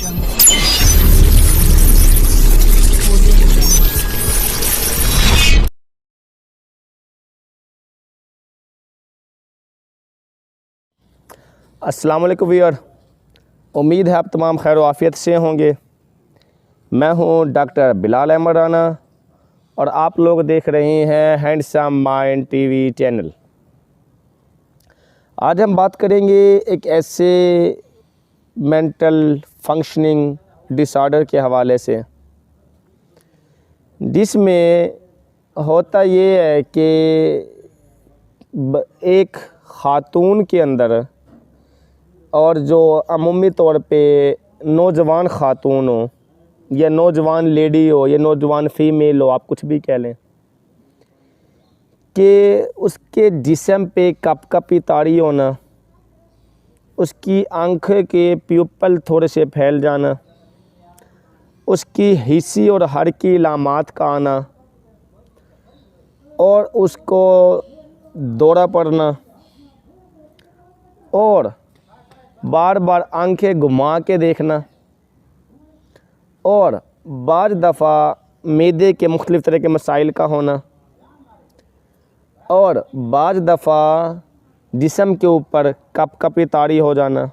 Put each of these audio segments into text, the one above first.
अस्सलाम वालेकुम व्यूअर, उम्मीद है आप तमाम खैर आफ़ियत से होंगे। मैं हूं डॉक्टर बिलाल अहमद राना और आप लोग देख रहे हैं हैंडसम माइंड टीवी चैनल। आज हम बात करेंगे एक ऐसे मेंटल फंक्शनिंग डिसऑर्डर के हवाले से जिसमें होता ये है कि एक ख़ातून के अंदर और जो अमूमी तौर पे नौजवान ख़ातून हो या नौजवान लेडी हो या नौजवान फ़ीमेल हो, आप कुछ भी कह लें, कि उसके जिस्म पे कपकपी तारी होना, उसकी आँखें के प्यूपल थोड़े से फैल जाना, उसकी हिस्सी और हरकी इलामात का आना और उसको दौरा पड़ना और बार बार आंखें घुमा के देखना और बाज़ दफ़ा मैदे के मुख्तलिफ़ तरह के मसाइल का होना और बाज़ दफ़ा जिस्म के ऊपर कपकपी तारी हो जाना,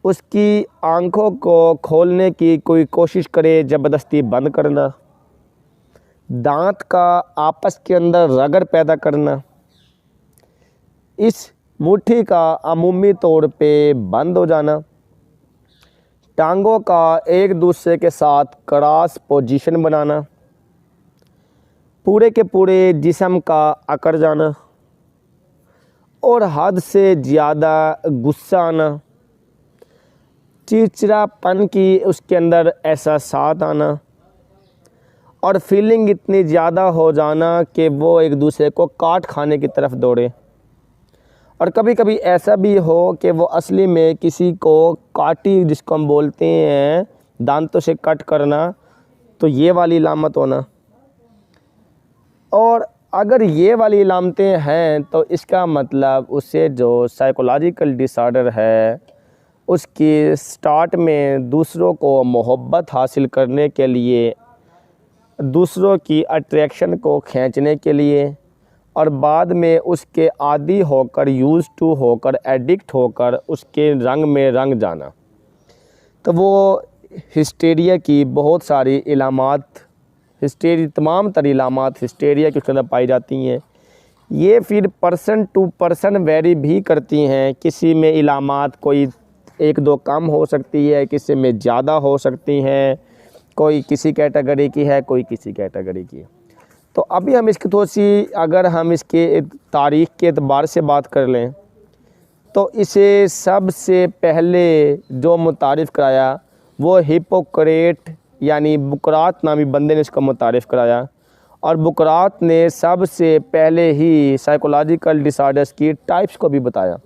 उसकी आँखों को खोलने की कोई कोशिश करे ज़बरदस्ती बंद करना, दांत का आपस के अंदर रगड़ पैदा करना, इस मुट्ठी का अमूमी तौर पे बंद हो जाना, टांगों का एक दूसरे के साथ क्रॉस पोजीशन बनाना, पूरे के पूरे जिस्म का अकड़ जाना और हद से ज़्यादा गुस्सा आना, चिड़चिड़ापन की उसके अंदर एहसासात आना और फीलिंग इतनी ज़्यादा हो जाना कि वो एक दूसरे को काट खाने की तरफ दौड़े। और कभी कभी ऐसा भी हो कि वो असली में किसी को काटी, जिसको हम बोलते हैं दांतों से कट करना, तो ये वाली इलामत होना। और अगर ये वाली इलामतें हैं तो इसका मतलब उससे जो साइकोलॉजिकल डिसऑर्डर है, उसकी स्टार्ट में दूसरों को मोहब्बत हासिल करने के लिए, दूसरों की अट्रैक्शन को खींचने के लिए और बाद में उसके आदी होकर, यूज़ टू होकर, एडिक्ट होकर उसके रंग में रंग जाना, तो वो हिस्टेरिया की बहुत सारी इलामात, तमाम तर इलामात हिस्टेरिया के उसके अंदर पाई जाती हैं। ये फिर पर्सन टू पर्सन वेरी भी करती हैं। किसी में इलामात कोई एक दो कम हो सकती है, किसी में ज़्यादा हो सकती हैं, कोई किसी कैटेगरी की है, कोई किसी कैटेगरी की है। तो अभी हम इसकी थोड़ी सी, अगर हम इसके तारीख़ के एतबार से बात कर लें तो इसे सबसे पहले जो मुतारिफ़ कराया वो हिप्पोक्रेट यानी बुकरात नामी बंदे ने इसको मुतारिफ़ कराया। और बुकरात ने सबसे पहले ही साइकोलॉजिकल डिसऑर्डर्स की टाइप्स को भी बताया,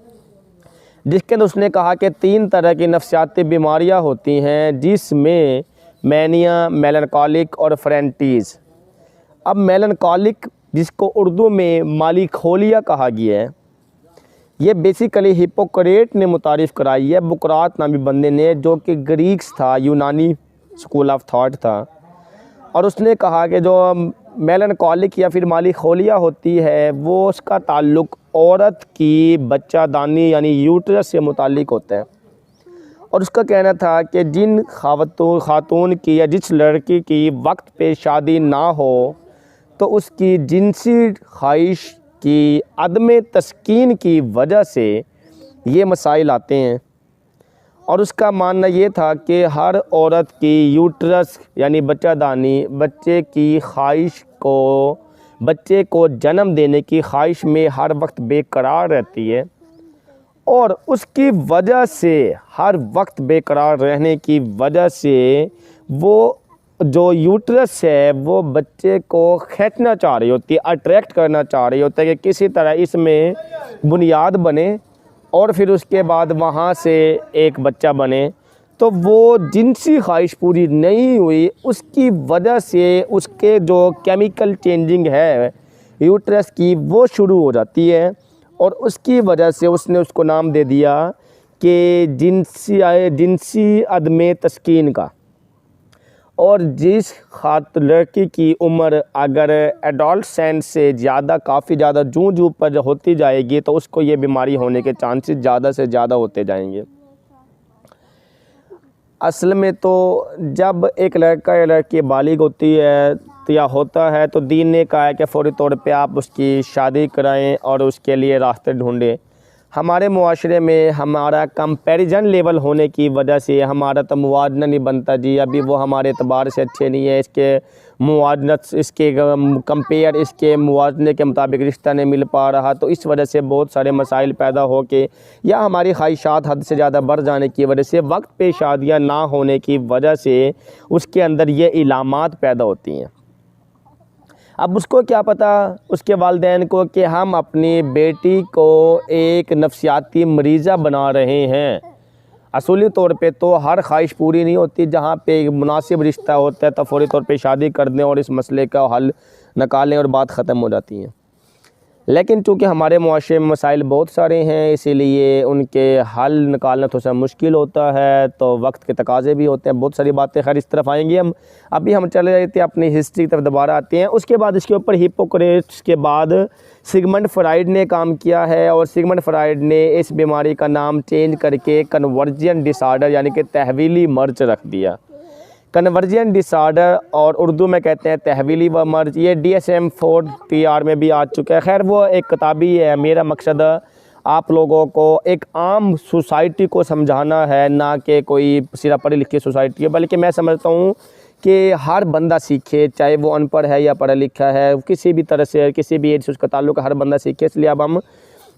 जिसके अंदर उसने कहा कि 3 तरह की नफ्सियाती बीमारियां होती हैं, जिसमें मैनिया, मेलनकॉलिक और फ्रेंटीज़। अब मेलनकॉलिक, जिसको उर्दू में मालिखोलिया कहा गया है, ये बेसिकली हिप्पोक्रेट ने मुतारिफ़ कराई है, बुकरात नामी बंदे ने, जो कि ग्रीक्स था, यूनानी स्कूल ऑफ थॉट था। और उसने कहा कि जो मेलनकॉलिक या फिर मालिखोलिया होती है, वो उसका ताल्लुक़ औरत की बच्चादानी यानी यूट्रस से मुताल्लिक़ होता है। और उसका कहना था कि जिन खातून की या जिस लड़की की वक्त पे शादी ना हो तो उसकी जिनसी ख्वाहिश की अदम तस्कीन की वजह से ये मसाइल आते हैं। और उसका मानना ये था कि हर औरत की यूट्रस यानी बच्चादानी, बच्चे की ख्वाहिश को, बच्चे को जन्म देने की ख्वाहिश में हर वक्त बेकरार रहती है और उसकी वजह से, हर वक्त बेकरार रहने की वजह से, वो जो यूट्रस है वो बच्चे को खींचना चाह रही होती है, अट्रैक्ट करना चाह रही होती है कि किसी तरह इसमें बुनियाद बने और फिर उसके बाद वहाँ से एक बच्चा बने। तो वो जिनसी ख्वाहिश पूरी नहीं हुई, उसकी वजह से उसके जो केमिकल चेंजिंग है यूट्रस की वो शुरू हो जाती है और उसकी वजह से उसने उसको नाम दे दिया कि जिनसी अदम तस्कीन का, और जिस खातिर लड़की की उम्र अगर एडोलसेंस से ज़्यादा काफ़ी ज़्यादा जूं पर होती जाएगी तो उसको ये बीमारी होने के चांसेस ज़्यादा से ज़्यादा होते जाएंगे। असल में तो जब एक लड़का या लड़की बालिग होती है तो या होता है तो दीन ने कहा है कि फ़ौरी तौर पे आप उसकी शादी कराएं और उसके लिए रास्ते ढूंढें। हमारे मुआशरे में हमारा कंपैरिजन लेवल होने की वजह से हमारा तो मुवाजना नहीं बनता जी, अभी वो हमारे एतबार से अच्छे नहीं है, इसके मुवाजनत इसके कंपेयर इसके मुवाजने के मुताबिक रिश्ता नहीं मिल पा रहा, तो इस वजह से बहुत सारे मसाइल पैदा हो के या हमारी ख्वाहिशात हद से ज़्यादा बढ़ जाने की वजह से वक्त पे शादियाँ ना होने की वजह से उसके अंदर ये इलामात पैदा होती हैं। अब उसको क्या पता उसके वालिदैन को कि हम अपनी बेटी को एक नफसियाती मरीज़ा बना रहे हैं। असूली तौर पे तो हर ख्वाहिश पूरी नहीं होती, जहाँ पे एक मुनासिब रिश्ता होता है तो फ़ौरी तौर पे शादी कर दें और इस मसले का हल निकालें और बात ख़त्म हो जाती है। लेकिन चूँकि हमारे मुआशरे में मसाइल बहुत सारे हैं, इसीलिए उनके हल निकालना थोड़ा सा मुश्किल होता है, तो वक्त के तकाज़े भी होते हैं, बहुत सारी बातें खैर इस तरफ आएंगी हम। अभी हम चले जाते हैं अपनी हिस्ट्री की तरफ दोबारा आते हैं। उसके बाद इसके ऊपर हिप्पोक्रेट्स के बाद सिगमंड फ्राइड ने काम किया है, और सिगमंड फ्राइड ने इस बीमारी का नाम चेंज करके कन्वर्जन डिसऑर्डर यानी कि तहवीली मर्ज रख दिया। कन्वर्जन डिसऑर्डर और उर्दू में कहते हैं तहवीली व मर्ज, ये DSM-4 TR में भी आ चुका है। खैर वो एक किताबी है, मेरा मकसद आप लोगों को एक आम सोसाइटी को समझाना है, ना कि कोई सिर्फ पढ़ी लिखी सोसाइटी है, बल्कि मैं समझता हूँ कि हर बंदा सीखे, चाहे वो अनपढ़ है या पढ़ा लिखा है, किसी भी तरह से किसी भी एज से उसका ताल्लुक हर बंदा सीखे। इसलिए अब हम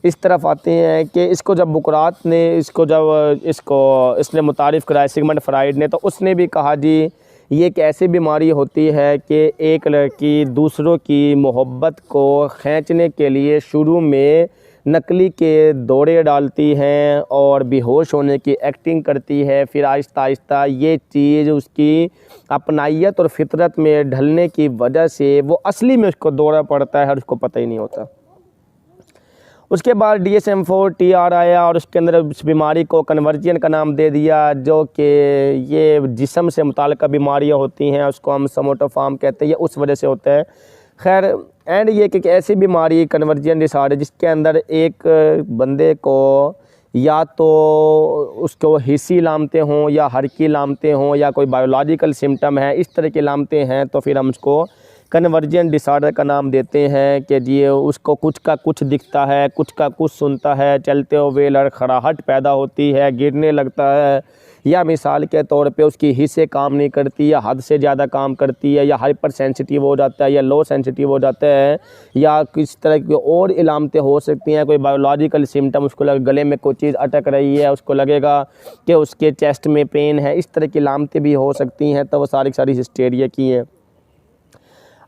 इस तरफ आते हैं कि इसको जब बुकरात ने इसने मुतारिफ़ कराया सिगमंड फ्राइड ने, तो उसने भी कहा जी ये एक ऐसी बीमारी होती है कि एक लड़की दूसरों की मोहब्बत को खींचने के लिए शुरू में नकली के दौरे डालती हैं और बेहोश होने की एक्टिंग करती है, फिर आहिस्ता आहिस्ता ये चीज़ उसकी अपनाइयत और फितरत में ढलने की वजह से वो असली में उसको दौरा पड़ता है और उसको पता ही नहीं होता। उसके बाद DSM-4 TR आया और उसके अंदर इस बीमारी को कन्वर्जन का नाम दे दिया, जो कि ये जिस्म से मुताल्लिक़ बीमारियाँ होती हैं, उसको हम सोमोटोफॉर्म कहते हैं, ये उस वजह से होता है। खैर एंड ये कि ऐसी बीमारी कन्वर्जन डिसऑर्डर जिसके अंदर एक बंदे को या तो उसको हिस्सी लामते हों या हरकी लामते हों या कोई बायोलॉजिकल सिम्टम है, इस तरह के लामते हैं, तो फिर हम उसको कन्वर्जन डिसऑर्डर का नाम देते हैं कि जी उसको कुछ का कुछ दिखता है, कुछ का कुछ सुनता है, चलते हुए लड़खड़ाहट पैदा होती है, गिरने लगता है, या मिसाल के तौर पे उसकी हिस्से काम नहीं करती या हद से ज़्यादा काम करती है, या हाइपर सेंसिटिव हो जाता है या लो सेंसिटिव हो जाता है, या किस तरह की और इलामतें हो सकती हैं। कोई बायोलॉजिकल सिम्टम उसको गले में कोई चीज़ अटक रही है, उसको लगेगा कि उसके चेस्ट में पेन है, इस तरह की इलामतें भी हो सकती हैं, तो वो सारी हिस्टेरिया की हैं।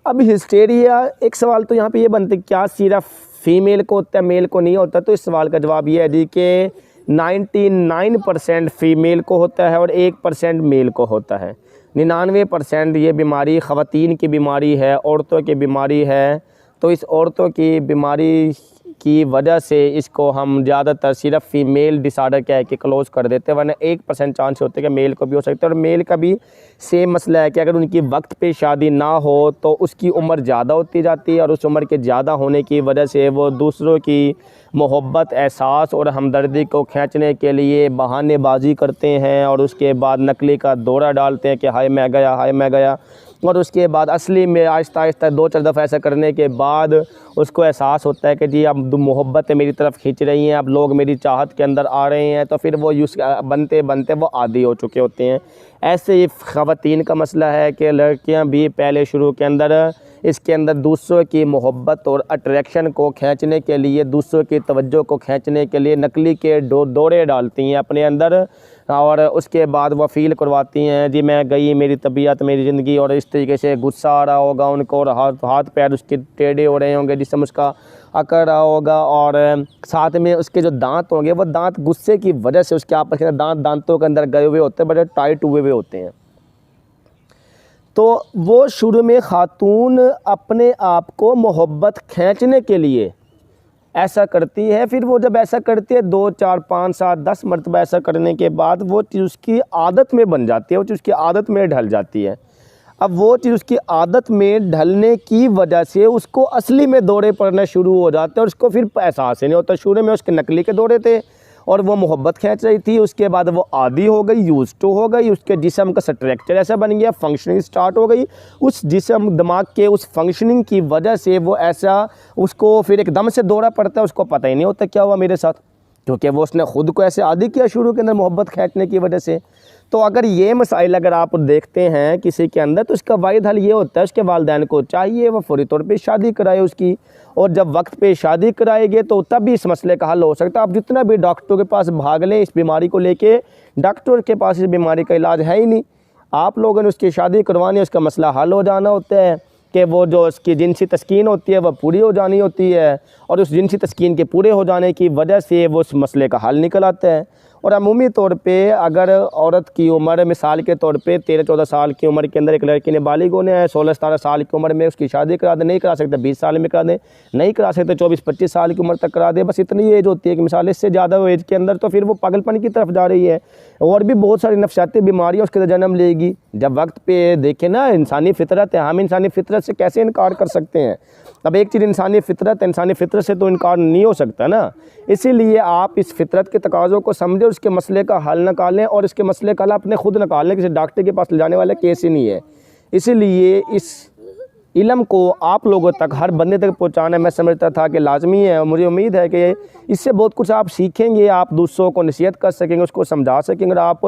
अब हिस्टेरिया एक सवाल तो यहाँ पे ये बनता है क्या सिर्फ फीमेल को होता है मेल को नहीं होता, तो इस सवाल का जवाब ये है जी कि 99% फ़ीमेल को होता है और 1% मेल को होता है। 99% ये बीमारी ख़वातीन की बीमारी है, औरतों की बीमारी है। तो इस औरतों की बीमारी की वजह से इसको हम ज़्यादातर सिर्फ फीमेल डिसऑर्डर कह के क्लोज़ कर देते हैं, वरना 1% चांस होते हैं कि मेल को भी हो सकता है। और मेल का भी सेम मसला है कि अगर उनकी वक्त पे शादी ना हो तो उसकी उम्र ज़्यादा होती जाती है, और उस उम्र के ज़्यादा होने की वजह से वो दूसरों की मोहब्बत, एहसास और हमदर्दी को खींचने के लिए बहानेबाजी करते हैं, और उसके बाद नकली का दौरा डालते हैं कि हाय मैं गया, हाय मैं गया। और उसके बाद असली में आहिस्ता आहिस्ता 2-4 दफ़ा ऐसा करने के बाद उसको एहसास होता है कि जी अब मोहब्बतें मेरी तरफ खींच रही हैं, अब लोग मेरी चाहत के अंदर आ रहे हैं, तो फिर वो बनते बनते वो आदी हो चुके होते हैं। ऐसे ही ख़वातीन का मसला है कि लड़कियां भी पहले शुरू के अंदर इसके अंदर दूसरों की मोहब्बत और अट्रैक्शन को खींचने के लिए, दूसरों की तवज्जो को खींचने के लिए नकली के दौरे डालती हैं अपने अंदर, और उसके बाद वह फ़ील करवाती हैं जी मैं गई, मेरी तबीयत, मेरी ज़िंदगी, और इस तरीके से गुस्सा आ रहा होगा उनको, और हाथ पैर उसके टेढ़े हो रहे होंगे, जिसम उसका अकड़ रहा होगा, और साथ में उसके जो दांत होंगे वो दांत गुस्से की वजह से उसके आपस के दांतों के अंदर गए हुए होते हैं, बड़े टाइट हुए हुए होते हैं। तो वो शुरू में ख़ातून अपने आप को मोहब्बत खींचने के लिए ऐसा करती है। फिर वो जब ऐसा करती है 2, 4, 5, 7, 10 मरतबा ऐसा करने के बाद वो चीज़ उसकी आदत में बन जाती है, वो चीज़ उसकी आदत में ढल जाती है। अब वो चीज़ उसकी आदत में ढलने की वजह से उसको असली में दौरे पड़ने शुरू हो जाते हैं और उसको फिर एहसास ही नहीं होता। शुरू में उसके नकली के दौरे थे और वो मोहब्बत खींच रही थी, उसके बाद वो आदी हो गई, यूज़ टू हो गई, उसके जिस्म का स्ट्रक्चर ऐसा बन गया, फंक्शनिंग स्टार्ट हो गई। उस जिस्म दिमाग के उस फंक्शनिंग की वजह से वो ऐसा उसको फिर एकदम से दौरा पड़ता है, उसको पता ही नहीं होता क्या हुआ मेरे साथ, क्योंकि वो उसने ख़ुद को ऐसे आदी किया शुरू के अंदर मोहब्बत खींचने की वजह से। तो अगर ये मसाइल अगर आप देखते हैं किसी के अंदर, तो इसका वाहिद हल ये होता है उसके वालिदैन को चाहिए वो फौरी तौर पे शादी कराए उसकी, और जब वक्त पे शादी कराएंगे तो तब भी इस मसले का हल हो सकता है। आप जितना भी डॉक्टर के पास भाग लें इस बीमारी को लेके, डॉक्टर के पास इस बीमारी का इलाज है ही नहीं। आप लोगों ने उसकी शादी करवानी, उसका मसला हल हो जाना होता है कि वो जो उसकी जिनसी तस्कीन होती है वह पूरी हो जानी होती है, और उस जिनसी तस्कीन के पूरे हो जाने की वजह से वो उस मसले का हल निकल आता है। और अमूमी तौर पे अगर औरत की उम्र मिसाल के तौर पे 13-14 साल की उम्र के अंदर एक लड़की ने बालिग होने है, 16-17 साल की उम्र में उसकी शादी करा दे, नहीं करा सकते 20 साल में करा दे, नहीं करा सकते 24-25 साल की उम्र तक करा दे, बस इतनी एज होती है कि मिसाल इससे ज़्यादा एज के अंदर तो फिर वो पागलपन की तरफ जा रही है और भी बहुत सारी नफसियाती बीमारियाँ उसके अंदर जन्म लेगी। जब वक्त पे देखें ना, इंसानी फितरत है, हम इंसानी फितरत से कैसे इनकार कर सकते हैं। अब एक चीज़ इंसानी फितरत से तो इनकार नहीं हो सकता ना। इसीलिए आप इस फितरत के तकाज़ों को समझें, उसके मसले का हल निकालें, और इसके मसले का हल अपने खुद निकालें, किसी डॉक्टर के पास ले जाने वाला केस ही नहीं है। इसीलिए इस इल्म को आप लोगों तक, हर बंदे तक पहुंचाना मैं समझता था कि लाजमी है, और मुझे उम्मीद है कि इससे बहुत कुछ आप सीखेंगे, आप दूसरों को नसीहत कर सकेंगे, उसको समझा सकेंगे। और आप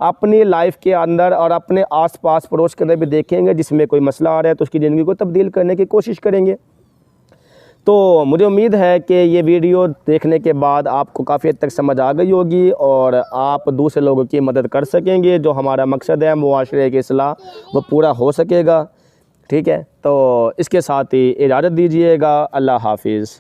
अपनी लाइफ के अंदर और अपने आस-पास पड़ोस के अंदर भी देखेंगे जिसमें कोई मसला आ रहा है तो उसकी ज़िंदगी को तब्दील करने की कोशिश करेंगे। तो मुझे उम्मीद है कि ये वीडियो देखने के बाद आपको काफ़ी हद तक समझ आ गई होगी और आप दूसरे लोगों की मदद कर सकेंगे। जो हमारा मकसद है मुआशरे की इस्लाह वो पूरा हो सकेगा। ठीक है, तो इसके साथ ही इजाज़त दीजिएगा। अल्लाह हाफिज़।